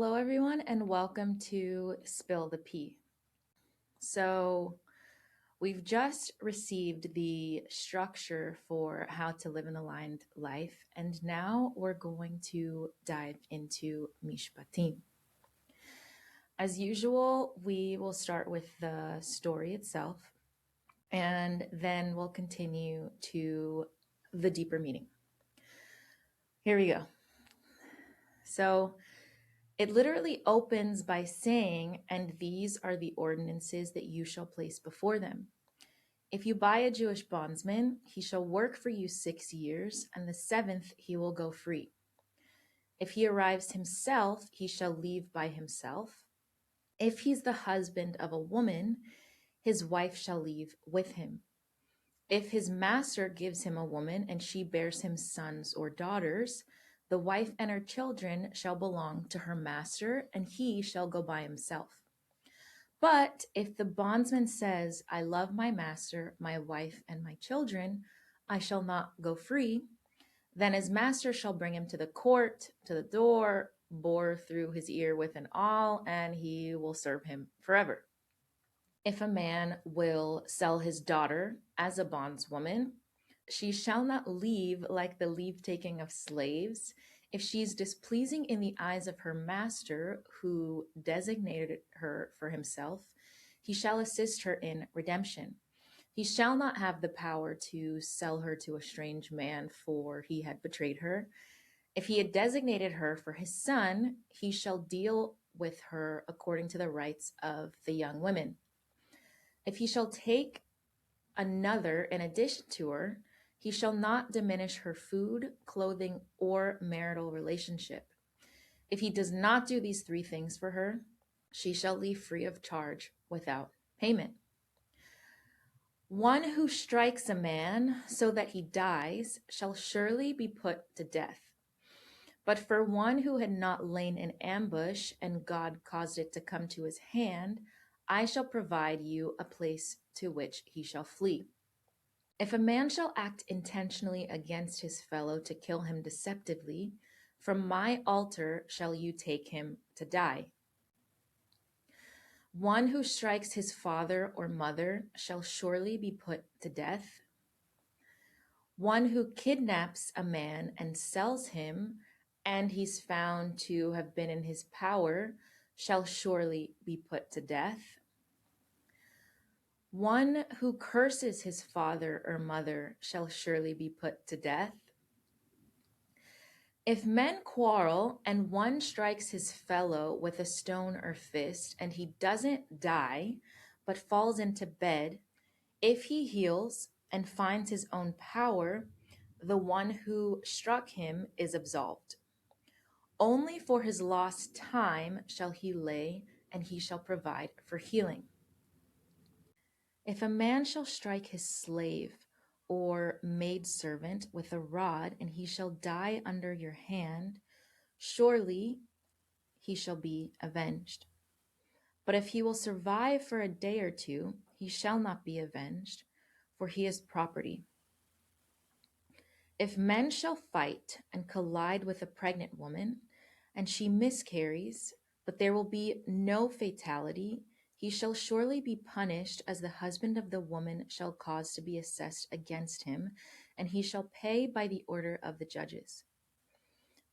Hello, everyone, and welcome to Spill the Pea. So, we've just received the structure for how to live an aligned life, and now we're going to dive into Mishpatim. As usual, we will start with the story itself, and then we'll continue to the deeper meaning. Here we go. So, it literally opens by saying, "And these are the ordinances that you shall place before them. If you buy a Jewish bondsman, he shall work for you 6 years, and the seventh he will go free. If he arrives himself, he shall leave by himself. If he's the husband of a woman, his wife shall leave with him. If his master gives him a woman, and she bears him sons or daughters, the wife and her children shall belong to her master, and he shall go by himself. But if the bondsman says, I love my master, my wife, and my children, I shall not go free, then his master shall bring him to the court, to the door, bore through his ear with an awl, and he will serve him forever. If a man will sell his daughter as a bondswoman, she shall not leave like the leave taking of slaves. If she is displeasing in the eyes of her master, who designated her for himself, he shall assist her in redemption. He shall not have the power to sell her to a strange man, for he had betrayed her. If he had designated her for his son, he shall deal with her according to the rights of the young women. If he shall take another in addition to her, he shall not diminish her food, clothing, or marital relationship. If he does not do these three things for her, she shall leave free of charge without payment. One who strikes a man so that he dies shall surely be put to death. But for one who had not lain in ambush and God caused it to come to his hand, I shall provide you a place to which he shall flee. If a man shall act intentionally against his fellow to kill him deceptively, from my altar shall you take him to die. One who strikes his father or mother shall surely be put to death. One who kidnaps a man and sells him, and he's found to have been in his power, shall surely be put to death. One who curses his father or mother shall surely be put to death. If men quarrel and one strikes his fellow with a stone or fist, and he doesn't die, but falls into bed, if he heals and finds his own power, the one who struck him is absolved. Only for his lost time shall he lay, and he shall provide for healing. If a man shall strike his slave or maidservant with a rod, and he shall die under your hand, surely he shall be avenged. But if he will survive for a day or two, he shall not be avenged, for he is property. If men shall fight and collide with a pregnant woman, and she miscarries, but there will be no fatality, he shall surely be punished as the husband of the woman shall cause to be assessed against him, and he shall pay by the order of the judges.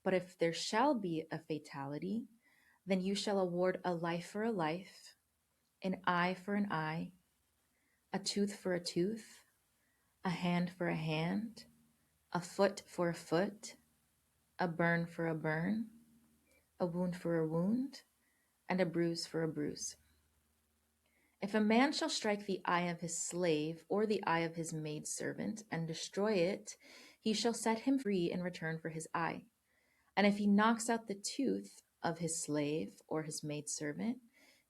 But if there shall be a fatality, then you shall award a life for a life, an eye for an eye, a tooth for a tooth, a hand for a hand, a foot for a foot, a burn for a burn, a wound for a wound, and a bruise for a bruise. If a man shall strike the eye of his slave or the eye of his maidservant and destroy it, he shall set him free in return for his eye. And if he knocks out the tooth of his slave or his maidservant,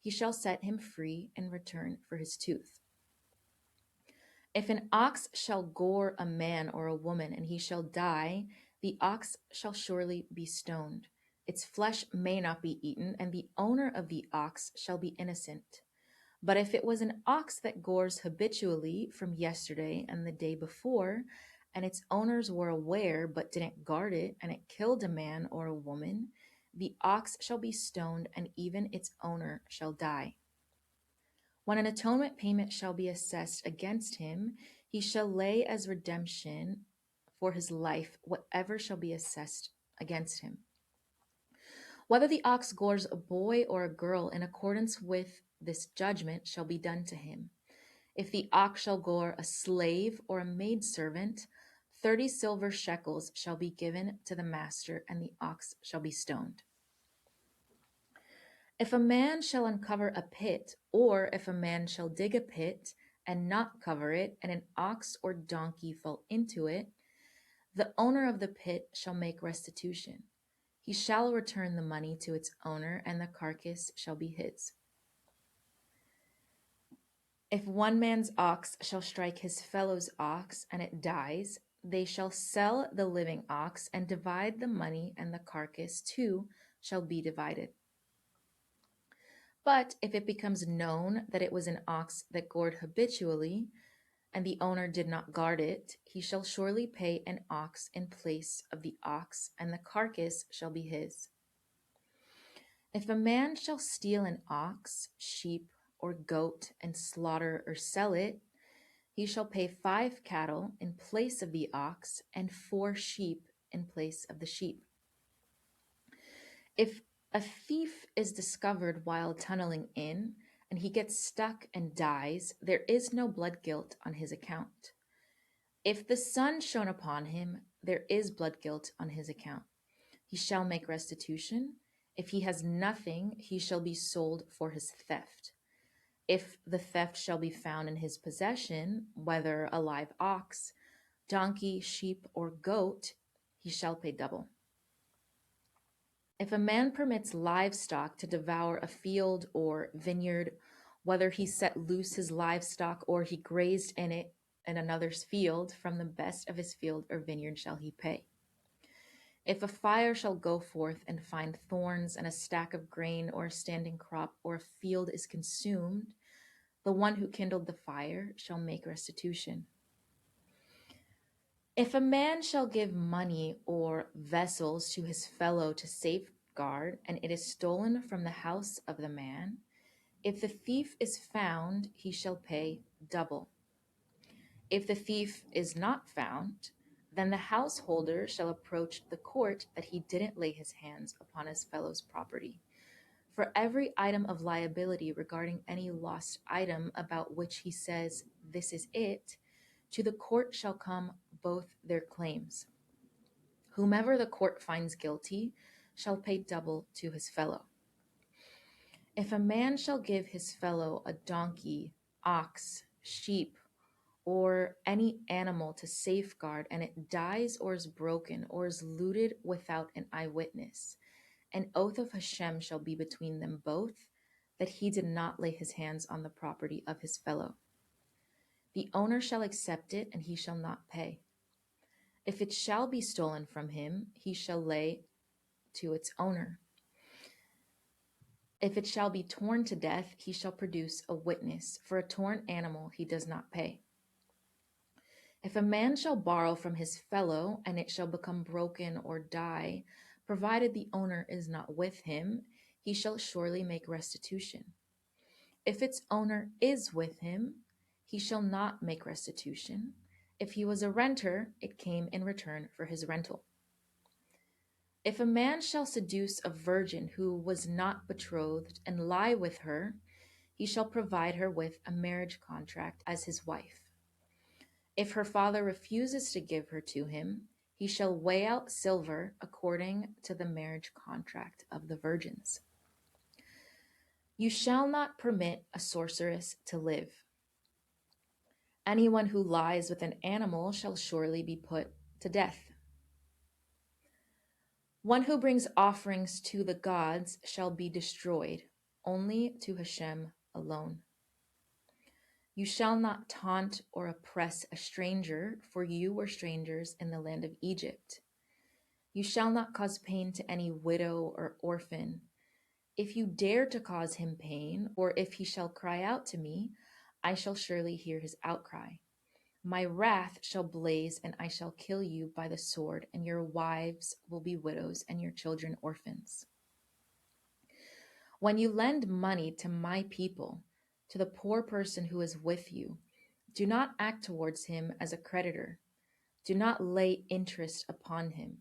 he shall set him free in return for his tooth. If an ox shall gore a man or a woman and he shall die, the ox shall surely be stoned. Its flesh may not be eaten, and the owner of the ox shall be innocent. But if it was an ox that gores habitually from yesterday and the day before, and its owners were aware but didn't guard it, and it killed a man or a woman, the ox shall be stoned, and even its owner shall die. When an atonement payment shall be assessed against him, he shall lay as redemption for his life whatever shall be assessed against him. Whether the ox gores a boy or a girl in accordance with this judgment shall be done to him. If the ox shall gore a slave or a maidservant, 30 silver shekels shall be given to the master, and the ox shall be stoned. If a man shall uncover a pit, or if a man shall dig a pit and not cover it, and an ox or donkey fall into it, the owner of the pit shall make restitution. He shall return the money to its owner, and the carcass shall be his. If one man's ox shall strike his fellow's ox, and it dies, they shall sell the living ox and divide the money, and the carcass too shall be divided. But if it becomes known that it was an ox that gored habitually, and the owner did not guard it, he shall surely pay an ox in place of the ox, and the carcass shall be his. If a man shall steal an ox, sheep, or goat, and slaughter or sell it, he shall pay 5 cattle in place of the ox, and 4 sheep in place of the sheep. If a thief is discovered while tunneling in, and he gets stuck and dies, there is no blood guilt on his account. If the sun shone upon him, there is blood guilt on his account. He shall make restitution. If he has nothing, he shall be sold for his theft. If the theft shall be found in his possession, whether a live ox, donkey, sheep, or goat, he shall pay double. If a man permits livestock to devour a field or vineyard, whether he set loose his livestock or he grazed in it in another's field, from the best of his field or vineyard shall he pay. If a fire shall go forth and find thorns, and a stack of grain or a standing crop or a field is consumed, the one who kindled the fire shall make restitution. If a man shall give money or vessels to his fellow to safeguard, and it is stolen from the house of the man, if the thief is found, he shall pay double. If the thief is not found, then the householder shall approach the court that he didn't lay his hands upon his fellow's property. For every item of liability regarding any lost item about which he says, "This is it," to the court shall come both their claims. Whomever the court finds guilty shall pay double to his fellow. If a man shall give his fellow a donkey, ox, sheep, or any animal to safeguard, and it dies or is broken or is looted without an eyewitness, an oath of Hashem shall be between them both, that he did not lay his hands on the property of his fellow. The owner shall accept it, and he shall not pay. If it shall be stolen from him, he shall lay to its owner. If it shall be torn to death, he shall produce a witness. For a torn animal he does not pay. If a man shall borrow from his fellow, and it shall become broken or die, provided the owner is not with him, he shall surely make restitution. If its owner is with him, he shall not make restitution. If he was a renter, it came in return for his rental. If a man shall seduce a virgin who was not betrothed and lie with her, he shall provide her with a marriage contract as his wife. If her father refuses to give her to him, he shall weigh out silver according to the marriage contract of the virgins. You shall not permit a sorceress to live. Anyone who lies with an animal shall surely be put to death. One who brings offerings to the gods shall be destroyed, only to Hashem alone. You shall not taunt or oppress a stranger, for you were strangers in the land of Egypt. You shall not cause pain to any widow or orphan. If you dare to cause him pain, or if he shall cry out to me, I shall surely hear his outcry. My wrath shall blaze, and I shall kill you by the sword, and your wives will be widows, and your children orphans. When you lend money to my people, to the poor person who is with you, do not act towards him as a creditor. Do not lay interest upon him.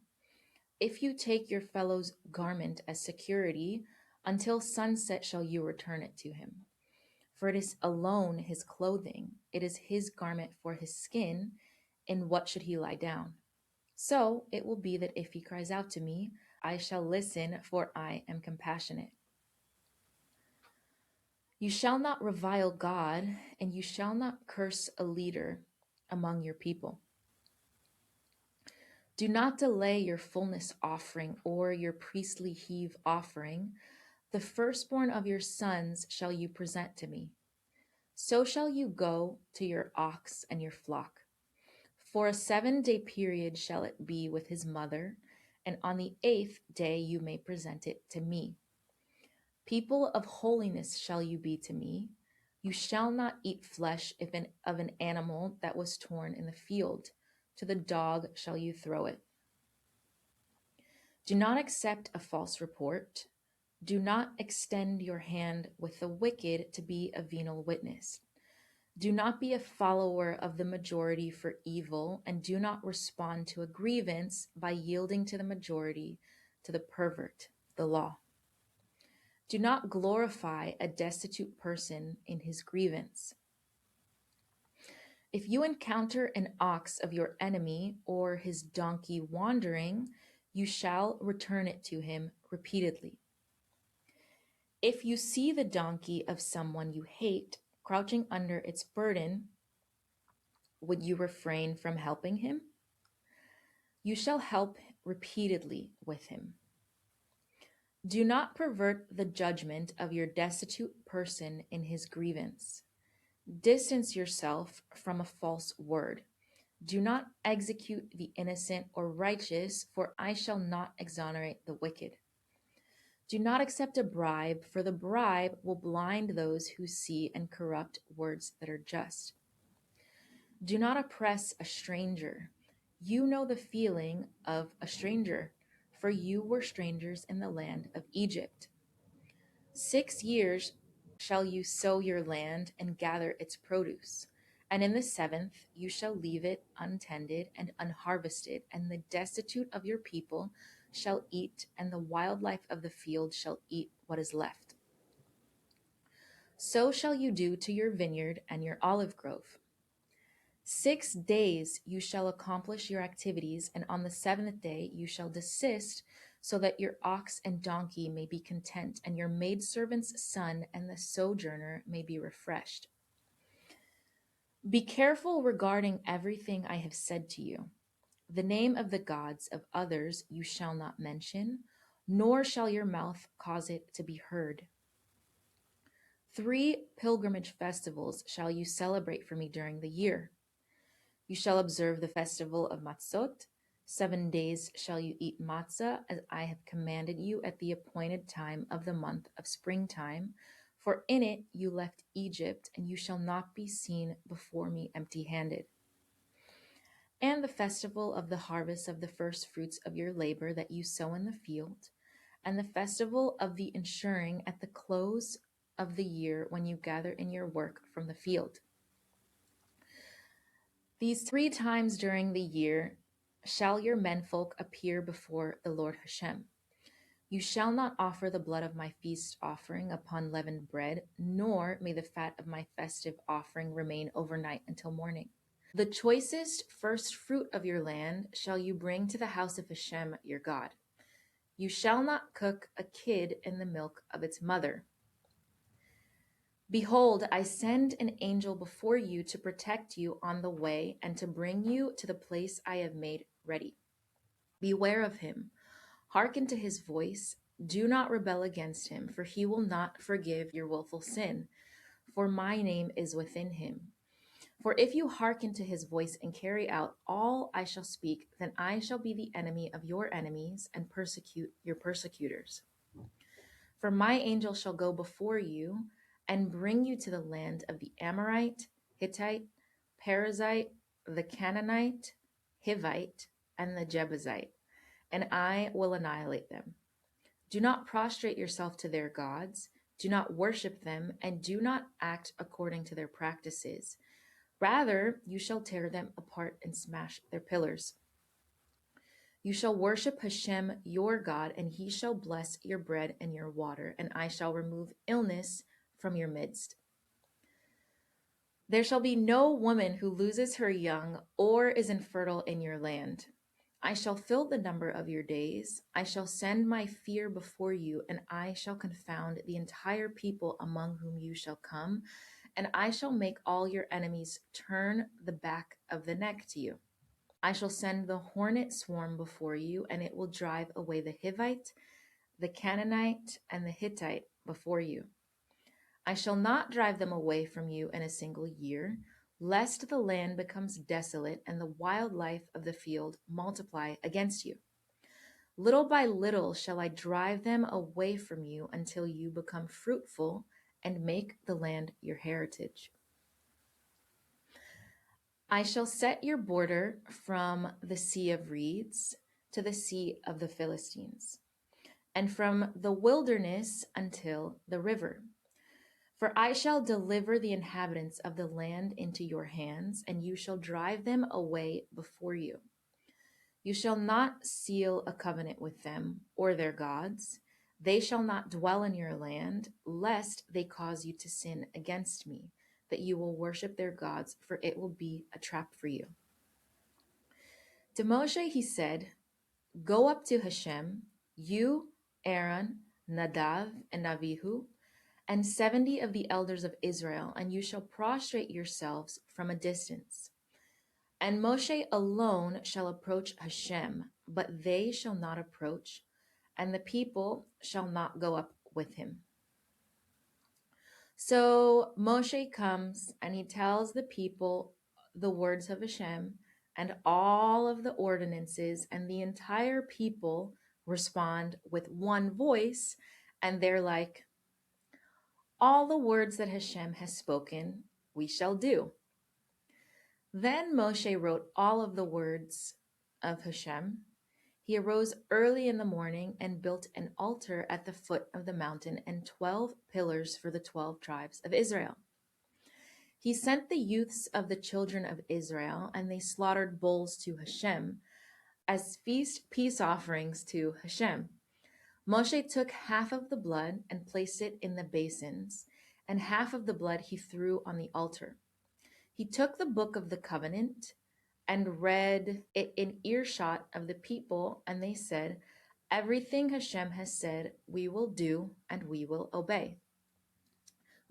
If you take your fellow's garment as security, until sunset shall you return it to him. For it is alone his clothing, it is his garment for his skin, in what should he lie down? So it will be that if he cries out to me, I shall listen, for I am compassionate. You shall not revile God, and you shall not curse a leader among your people. Do not delay your fullness offering or your priestly heave offering. The firstborn of your sons shall you present to me. So shall you go to your ox and your flock. For a 7-day period shall it be with his mother, and on the 8th day you may present it to me. People of holiness shall you be to me. You shall not eat flesh of an animal that was torn in the field. To the dog shall you throw it. Do not accept a false report. Do not extend your hand with the wicked to be a venal witness. Do not be a follower of the majority for evil, and do not respond to a grievance by yielding to the majority, to the pervert, the law. Do not glorify a destitute person in his grievance. If you encounter an ox of your enemy or his donkey wandering, you shall return it to him repeatedly. If you see the donkey of someone you hate crouching under its burden, would you refrain from helping him? You shall help repeatedly with him. Do not pervert the judgment of your destitute person in his grievance. Distance yourself from a false word. Do not execute the innocent or righteous, for I shall not exonerate the wicked. Do not accept a bribe, for the bribe will blind those who see and corrupt words that are just. Do not oppress a stranger. You know the feeling of a stranger, for you were strangers in the land of Egypt. 6 years shall you sow your land and gather its produce, and in the 7th you shall leave it untended and unharvested, and the destitute of your people shall eat, and the wildlife of the field shall eat what is left. So shall you do to your vineyard and your olive grove. 6 days you shall accomplish your activities, and on the 7th day you shall desist, so that your ox and donkey may be content, and your maidservant's son and the sojourner may be refreshed. Be careful regarding everything I have said to you. The name of the gods of others you shall not mention, nor shall your mouth cause it to be heard. 3 pilgrimage festivals shall you celebrate for me during the year. You shall observe the festival of Matzot. 7 days shall you eat matzah, as I have commanded you at the appointed time of the month of springtime. For in it you left Egypt, and you shall not be seen before me empty-handed. And the festival of the harvest of the first fruits of your labor that you sow in the field, and the festival of the insuring at the close of the year when you gather in your work from the field. These 3 times during the year shall your menfolk appear before the Lord Hashem. You shall not offer the blood of my feast offering upon leavened bread, nor may the fat of my festive offering remain overnight until morning. The choicest first fruit of your land shall you bring to the house of Hashem your God. You shall not cook a kid in the milk of its mother. Behold, I send an angel before you to protect you on the way and to bring you to the place I have made ready. Beware of him. Hearken to his voice. Do not rebel against him, for he will not forgive your willful sin, for my name is within him. For if you hearken to his voice and carry out all I shall speak, then I shall be the enemy of your enemies and persecute your persecutors. For my angel shall go before you and bring you to the land of the Amorite, Hittite, Perizzite, the Canaanite, Hivite, and the Jebusite, and I will annihilate them. Do not prostrate yourself to their gods. Do not worship them, and do not act according to their practices. Rather, you shall tear them apart and smash their pillars. You shall worship Hashem your God, and he shall bless your bread and your water, and I shall remove illness from your midst. There shall be no woman who loses her young or is infertile in your land. I shall fill the number of your days. I shall send my fear before you, and I shall confound the entire people among whom you shall come, and I shall make all your enemies turn the back of the neck to you. I shall send the hornet swarm before you, and it will drive away the Hivite, the Canaanite, and the Hittite before you. I shall not drive them away from you in a single year, lest the land becomes desolate and the wildlife of the field multiply against you. Little by little shall I drive them away from you until you become fruitful and make the land your heritage. I shall set your border from the Sea of Reeds to the Sea of the Philistines, and from the wilderness until the river. For I shall deliver the inhabitants of the land into your hands, and you shall drive them away before you. You shall not seal a covenant with them or their gods. They shall not dwell in your land, lest they cause you to sin against me, that you will worship their gods, for it will be a trap for you. To Moshe he said, Go up to Hashem, you, Aaron, Nadav, and Avihu, and 70 of the elders of Israel, and you shall prostrate yourselves from a distance. And Moshe alone shall approach Hashem, but they shall not approach, and the people shall not go up with him. So Moshe comes and he tells the people the words of Hashem and all of the ordinances, and the entire people respond with one voice, and they're like, all the words that Hashem has spoken, we shall do. Then Moshe wrote all of the words of Hashem. He arose early in the morning and built an altar at the foot of the mountain and 12 pillars for the 12 tribes of Israel. He sent the youths of the children of Israel, and they slaughtered bulls to Hashem as peace offerings to Hashem. Moshe took half of the blood and placed it in the basins, and half of the blood he threw on the altar. He took the book of the covenant and read it in earshot of the people, and they said, Everything Hashem has said, we will do, and we will obey.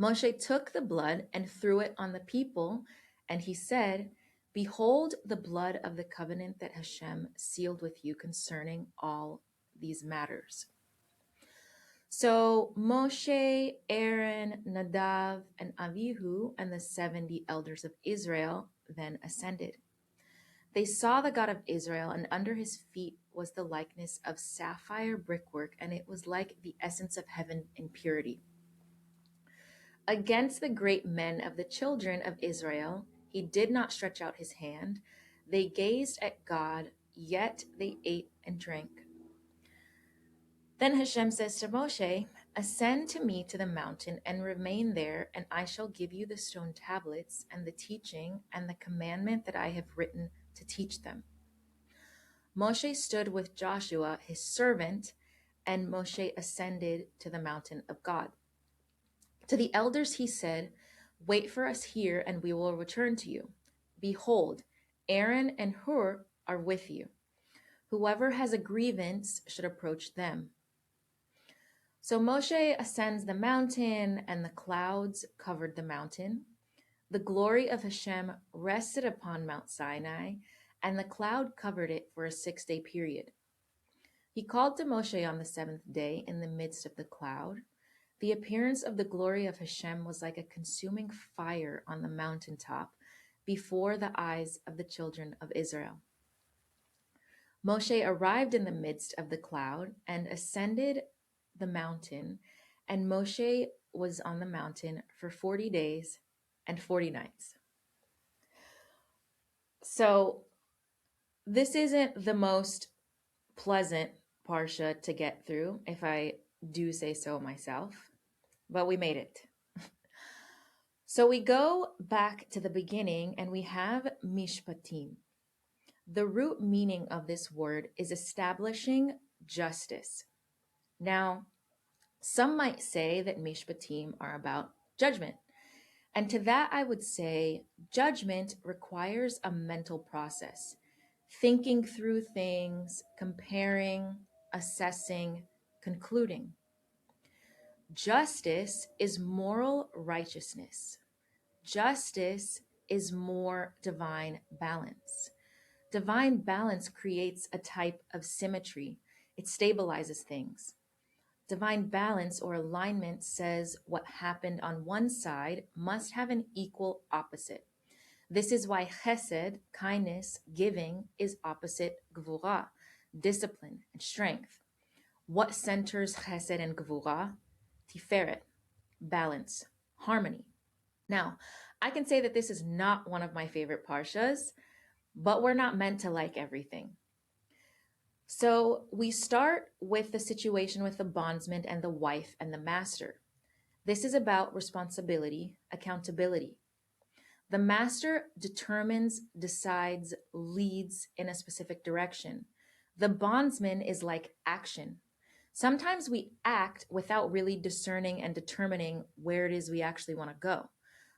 Moshe took the blood and threw it on the people, and he said, Behold the blood of the covenant that Hashem sealed with you concerning all these matters. So Moshe, Aaron, Nadav, and Avihu, and the 70 elders of Israel then ascended. They saw the God of Israel, and under his feet was the likeness of sapphire brickwork, and it was like the essence of heaven in purity. Against the great men of the children of Israel, he did not stretch out his hand. They gazed at God, yet they ate and drank. Then Hashem says to Moshe, Ascend to me to the mountain and remain there, and I shall give you the stone tablets and the teaching and the commandment that I have written to teach them. Moshe stood with Joshua, his servant, and Moshe ascended to the mountain of God. To the elders he said, Wait for us here, and we will return to you. Behold, Aaron and Hur are with you. Whoever has a grievance should approach them. So Moshe ascends the mountain, and the clouds covered the mountain. The glory of Hashem rested upon Mount Sinai, and the cloud covered it for a 6-day period. He called to Moshe on the 7th day in the midst of the cloud. The appearance of the glory of Hashem was like a consuming fire on the mountaintop before the eyes of the children of Israel. Moshe arrived in the midst of the cloud and ascended the mountain, and Moshe was on the mountain for 40 days and 40 nights. So this isn't the most pleasant parsha to get through, if I do say so myself, but we made it. So we go back to the beginning and we have Mishpatim. The root meaning of this word is establishing justice. Now, some might say that Mishpatim are about judgment. And to that, I would say judgment requires a mental process, thinking through things, comparing, assessing, concluding. Justice is moral righteousness. Justice is more divine balance. Divine balance creates a type of symmetry, it stabilizes things. Divine balance or alignment says what happened on one side must have an equal opposite. This is why chesed, kindness, giving, is opposite gvura, discipline and strength. What centers chesed and gvura? Tiferet, balance, harmony. Now, I can say that this is not one of my favorite parshas, but we're not meant to like everything. So we start with the situation with the bondsman and the wife and the master. This is about responsibility, accountability. The master determines, decides, leads in a specific direction. The bondsman is like action. Sometimes we act without really discerning and determining where it is we actually want to go.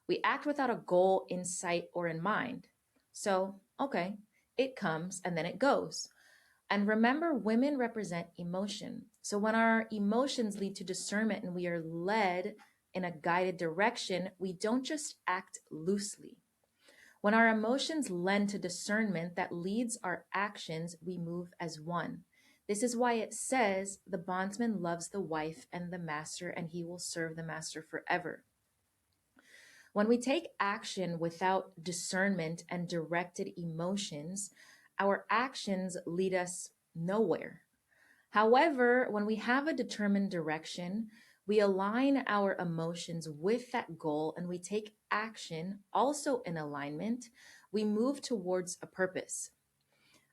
We act without a goal in sight or in mind. So, okay, it comes and then it goes. And remember, women represent emotion. So when our emotions lead to discernment and we are led in a guided direction, we don't just act loosely. When our emotions lend to discernment that leads our actions, we move as one. This is why it says the bondsman loves the wife and the master, and he will serve the master forever. When we take action without discernment and directed emotions, our actions lead us nowhere. However, when we have a determined direction, we align our emotions with that goal and we take action also in alignment. We move towards a purpose.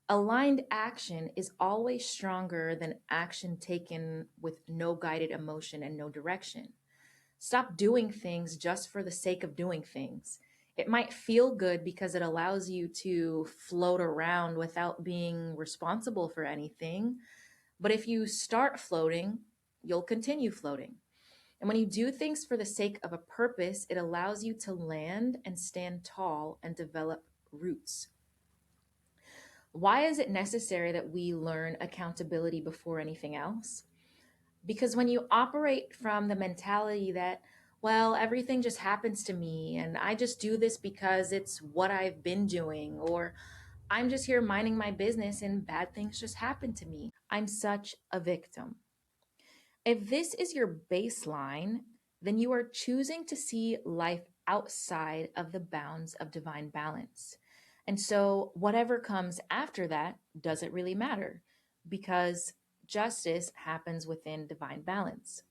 Aligned action is always stronger than action taken with no guided emotion and no direction. Stop doing things just for the sake of doing things. It might feel good because it allows you to float around without being responsible for anything. But if you start floating, you'll continue floating. And when you do things for the sake of a purpose, it allows you to land and stand tall and develop roots. Why is it necessary that we learn accountability before anything else? Because when you operate from the mentality that, well, everything just happens to me and I just do this because it's what I've been doing, or I'm just here minding my business and bad things just happen to me, I'm such a victim. If this is your baseline, then you are choosing to see life outside of the bounds of divine balance. And so, whatever comes after that doesn't really matter because justice happens within divine balance.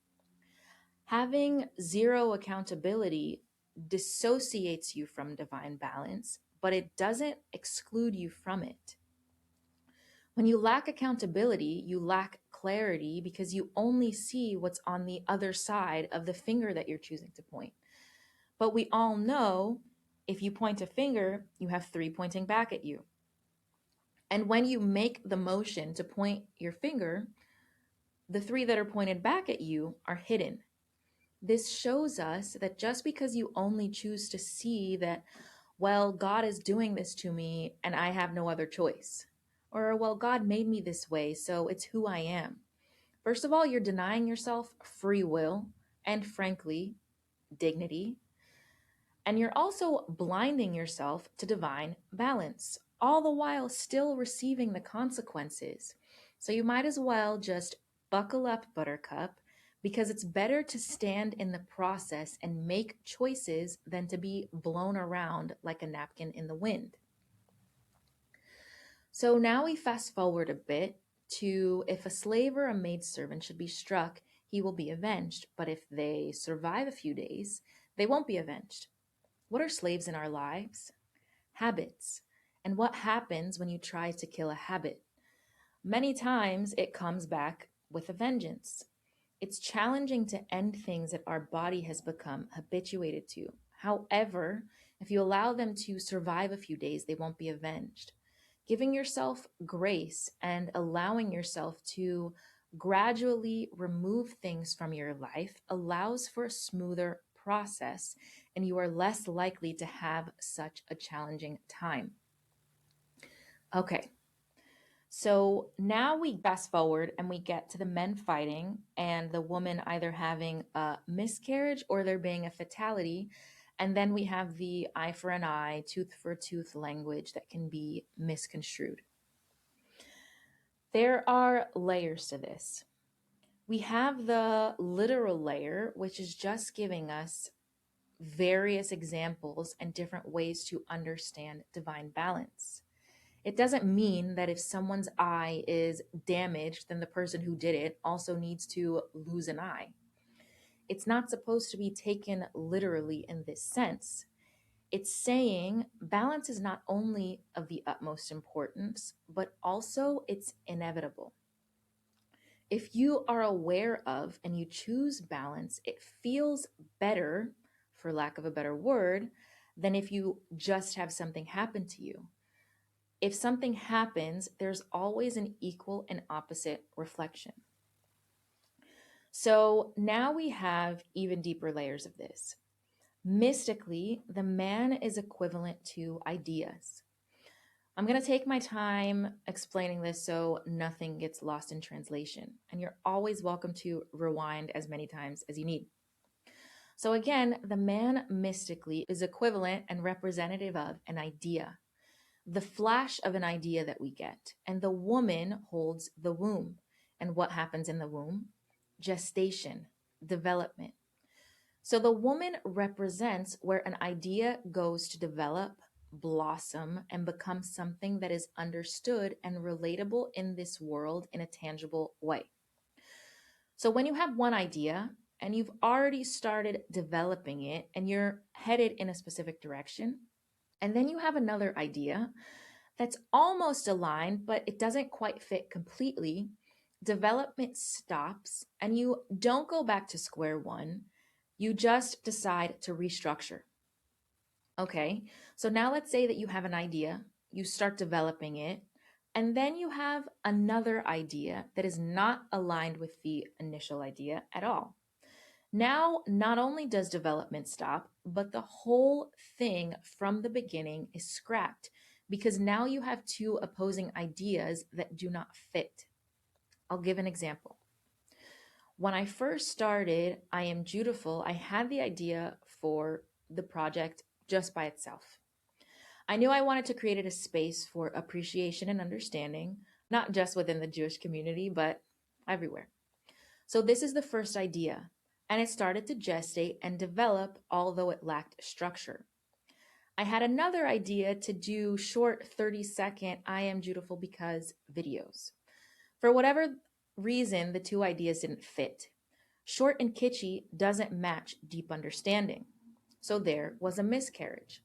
Having zero accountability dissociates you from divine balance, but it doesn't exclude you from it. When you lack accountability, you lack clarity because you only see what's on the other side of the finger that you're choosing to point. But we all know if you point a finger, you have three pointing back at you. And when you make the motion to point your finger, the three that are pointed back at you are hidden. This shows us that just because you only choose to see that, well, God is doing this to me and I have no other choice, or, well, God made me this way, so it's who I am. First of all, you're denying yourself free will and, frankly, dignity. And you're also blinding yourself to divine balance, all the while still receiving the consequences. So you might as well just buckle up, Buttercup, because it's better to stand in the process and make choices than to be blown around like a napkin in the wind. So now we fast forward a bit to if a slave or a maidservant should be struck, he will be avenged. But if they survive a few days, they won't be avenged. What are slaves in our lives? Habits. And what happens when you try to kill a habit? Many times it comes back with a vengeance. It's challenging to end things that our body has become habituated to. However, if you allow them to survive a few days, they won't be avenged. Giving yourself grace and allowing yourself to gradually remove things from your life allows for a smoother process, and you are less likely to have such a challenging time. Okay, so now we fast forward and we get to the men fighting and the woman either having a miscarriage or there being a fatality. And then we have the eye for an eye, tooth for a tooth language that can be misconstrued. There are layers to this. We have the literal layer, which is just giving us various examples and different ways to understand divine balance. It doesn't mean that if someone's eye is damaged, then the person who did it also needs to lose an eye. It's not supposed to be taken literally in this sense. It's saying balance is not only of the utmost importance, but also it's inevitable. If you are aware of and you choose balance, it feels better, for lack of a better word, than if you just have something happen to you. If something happens, there's always an equal and opposite reflection. So now we have even deeper layers of this. Mystically, the man is equivalent to ideas. I'm going to take my time explaining this so nothing gets lost in translation. And you're always welcome to rewind as many times as you need. So again, the man mystically is equivalent and representative of an idea, the flash of an idea that we get. And the woman holds the womb. And what happens in the womb? Gestation, development. So the woman represents where an idea goes to develop, blossom, and become something that is understood and relatable in this world in a tangible way. So when you have one idea and you've already started developing it and you're headed in a specific direction, and then you have another idea that's almost aligned, but it doesn't quite fit completely, development stops and you don't go back to square one. You just decide to restructure. Okay, so now let's say that you have an idea, you start developing it, and then you have another idea that is not aligned with the initial idea at all. Now, not only does development stop, but the whole thing from the beginning is scrapped because now you have two opposing ideas that do not fit. I'll give an example. When I first started I Am Beautiful, I had the idea for the project just by itself. I knew I wanted to create a space for appreciation and understanding, not just within the Jewish community, but everywhere. So this is the first idea, and it started to gestate and develop, although it lacked structure. I had another idea to do short 30-second I Am Beautiful Because videos. For whatever reason, the two ideas didn't fit. Short and kitschy doesn't match deep understanding. So there was a miscarriage.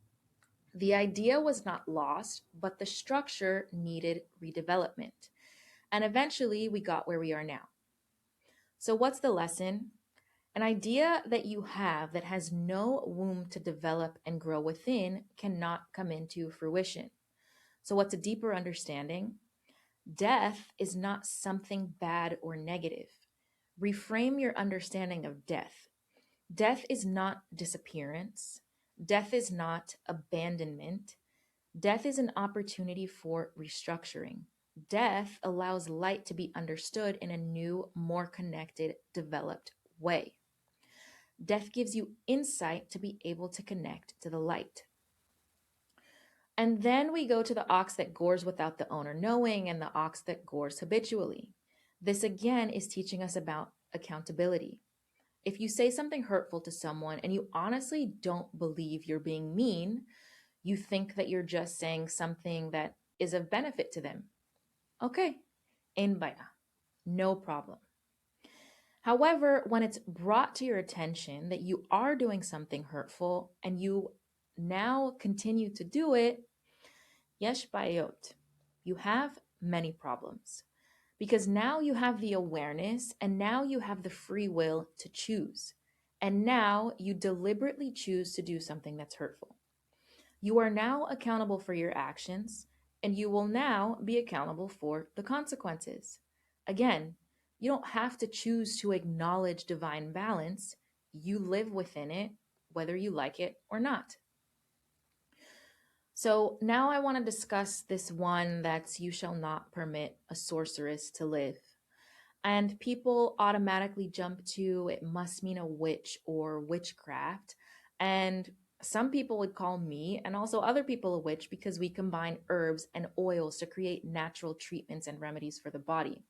The idea was not lost, but the structure needed redevelopment. And eventually we got where we are now. So what's the lesson? An idea that you have that has no womb to develop and grow within cannot come into fruition. So what's a deeper understanding? Death is not something bad or negative. Reframe your understanding of death. Death is not disappearance. Death is not abandonment. Death is an opportunity for restructuring. Death allows light to be understood in a new, more connected, developed way. Death gives you insight to be able to connect to the light. And then we go to the ox that gores without the owner knowing and the ox that gores habitually. This again is teaching us about accountability. If you say something hurtful to someone and you honestly don't believe you're being mean, you think that you're just saying something that is of benefit to them. Okay, en baya, no problem. However, when it's brought to your attention that you are doing something hurtful and you now continue to do it, yesh bayot, you have many problems. because now you have the awareness and now you have the free will to choose. And now you deliberately choose to do something that's hurtful. You are now accountable for your actions, and you will now be accountable for the consequences. Again, you don't have to choose to acknowledge divine balance. You live within it, whether you like it or not. So now I want to discuss this one that's you shall not permit a sorceress to live. And people automatically jump to it must mean a witch or witchcraft. And some people would call me and also other people a witch because we combine herbs and oils to create natural treatments and remedies for the body.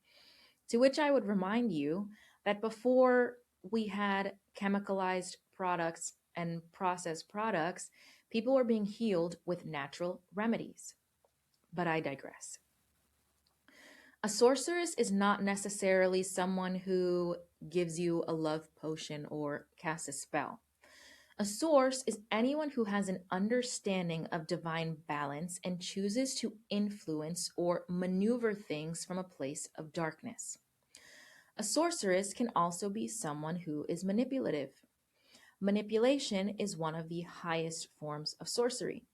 To which I would remind you that before we had chemicalized products and processed products, people were being healed with natural remedies. But I digress. A sorceress is not necessarily someone who gives you a love potion or casts a spell. A source is anyone who has an understanding of divine balance and chooses to influence or maneuver things from a place of darkness. A sorceress can also be someone who is manipulative. Manipulation is one of the highest forms of sorcery.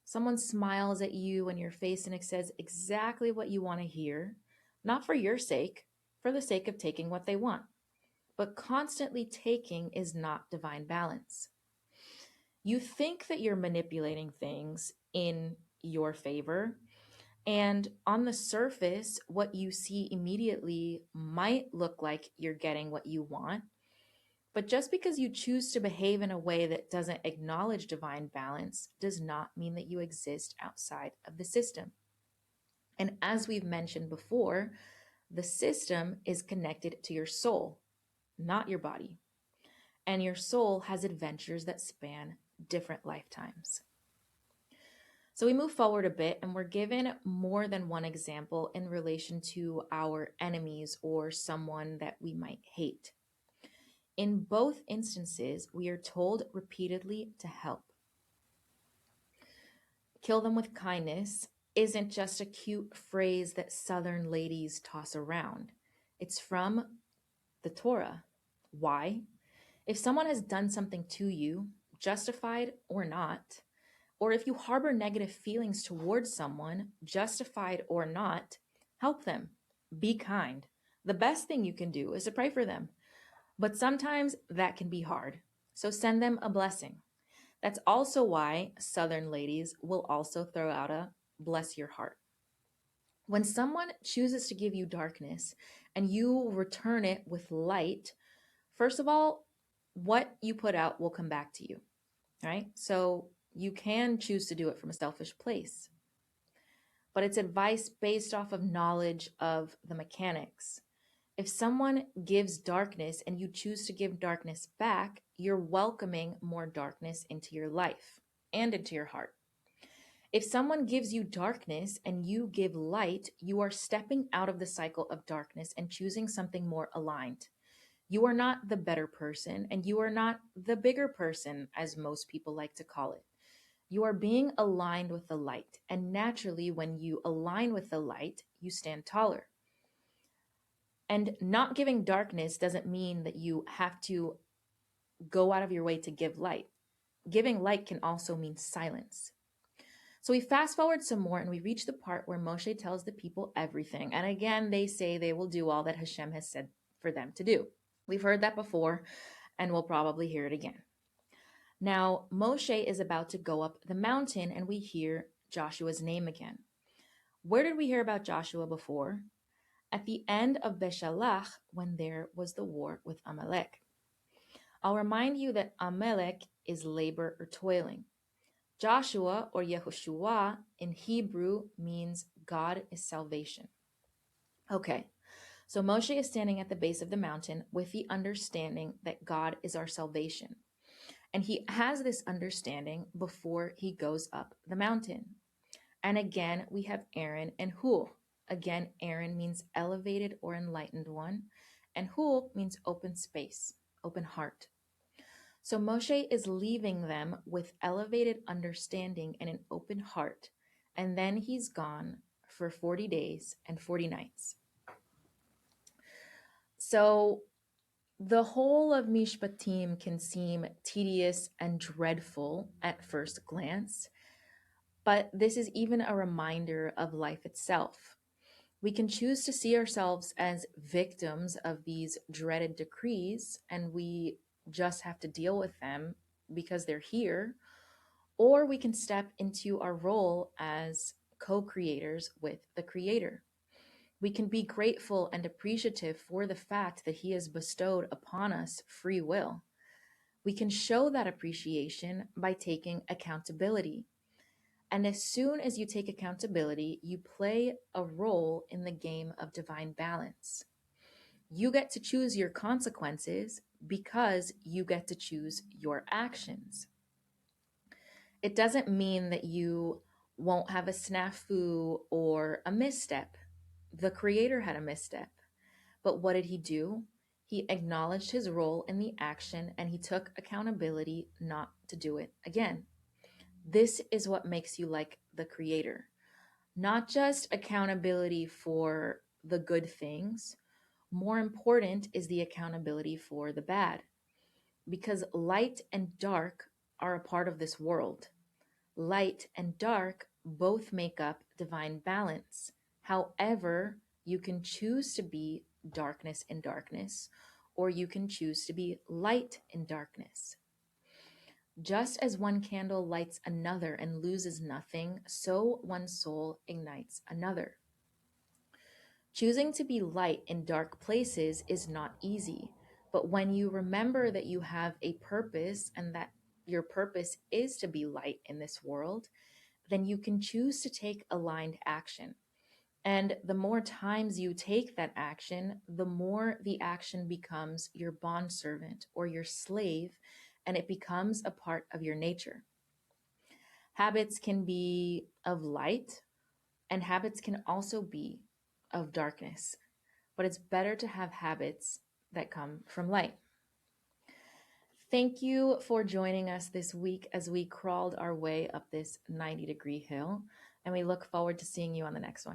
Someone smiles at you in your face and it says exactly what you want to hear, not for your sake, for the sake of taking what they want. But constantly taking is not divine balance. You think that you're manipulating things in your favor, and on the surface, what you see immediately might look like you're getting what you want. But just because you choose to behave in a way that doesn't acknowledge divine balance does not mean that you exist outside of the system. And as we've mentioned before, the system is connected to your soul, not your body. And your soul has adventures that span different lifetimes. So we move forward a bit and we're given more than one example in relation to our enemies or someone that we might hate. In both instances, we are told repeatedly to help. Kill them with kindness isn't just a cute phrase that Southern ladies toss around. It's from the Torah. Why? If someone has done something to you, justified or not, or if you harbor negative feelings towards someone, justified or not, help them. Be kind. The best thing you can do is to pray for them. But sometimes that can be hard. So send them a blessing. That's also why Southern ladies will also throw out a bless your heart. When someone chooses to give you darkness and you return it with light, first of all, what you put out will come back to you, right? So you can choose to do it from a selfish place, but it's advice based off of knowledge of the mechanics. If someone gives darkness and you choose to give darkness back, you're welcoming more darkness into your life and into your heart. If someone gives you darkness and you give light, you are stepping out of the cycle of darkness and choosing something more aligned. You are not the better person and you are not the bigger person, as most people like to call it. You are being aligned with the light. And naturally, when you align with the light, you stand taller. And not giving darkness doesn't mean that you have to go out of your way to give light. Giving light can also mean silence. So we fast forward some more and we reach the part where Moshe tells the people everything. And again, they say they will do all that Hashem has said for them to do. We've heard that before and we'll probably hear it again. Now, Moshe is about to go up the mountain and we hear Joshua's name again. Where did we hear about Joshua before? At the end of Beshalach, when there was the war with Amalek. I'll remind you that Amalek is labor or toiling. Joshua or Yehoshua in Hebrew means God is salvation. Okay, so Moshe is standing at the base of the mountain with the understanding that God is our salvation. And he has this understanding before he goes up the mountain. And again, we have Aaron and Hul. Again, Aaron means elevated or enlightened one, and Hul means open space, open heart. So Moshe is leaving them with elevated understanding and an open heart, and then he's gone for 40 days and 40 nights. So the whole of Mishpatim can seem tedious and dreadful at first glance, but this is even a reminder of life itself. We can choose to see ourselves as victims of these dreaded decrees, and we just have to deal with them because they're here, or we can step into our role as co creators with the Creator. We can be grateful and appreciative for the fact that He has bestowed upon us free will. We can show that appreciation by taking accountability. And as soon as you take accountability, you play a role in the game of divine balance. You get to choose your consequences because you get to choose your actions. It doesn't mean that you won't have a snafu or a misstep. The Creator had a misstep. But what did He do? He acknowledged His role in the action and He took accountability not to do it again. This is what makes you like the Creator. Not just accountability for the good things, more important is the accountability for the bad. Because light and dark are a part of this world. Light and dark both make up divine balance. However, you can choose to be darkness in darkness, or you can choose to be light in darkness. Just as one candle lights another and loses nothing, so one soul ignites another. Choosing to be light in dark places is not easy, but when you remember that you have a purpose and that your purpose is to be light in this world, then you can choose to take aligned action. And the more times you take that action, the more the action becomes your bondservant or your slave, and it becomes a part of your nature. Habits can be of light, and habits can also be of darkness, but it's better to have habits that come from light. Thank you for joining us this week as we crawled our way up this 90-degree hill, and we look forward to seeing you on the next one.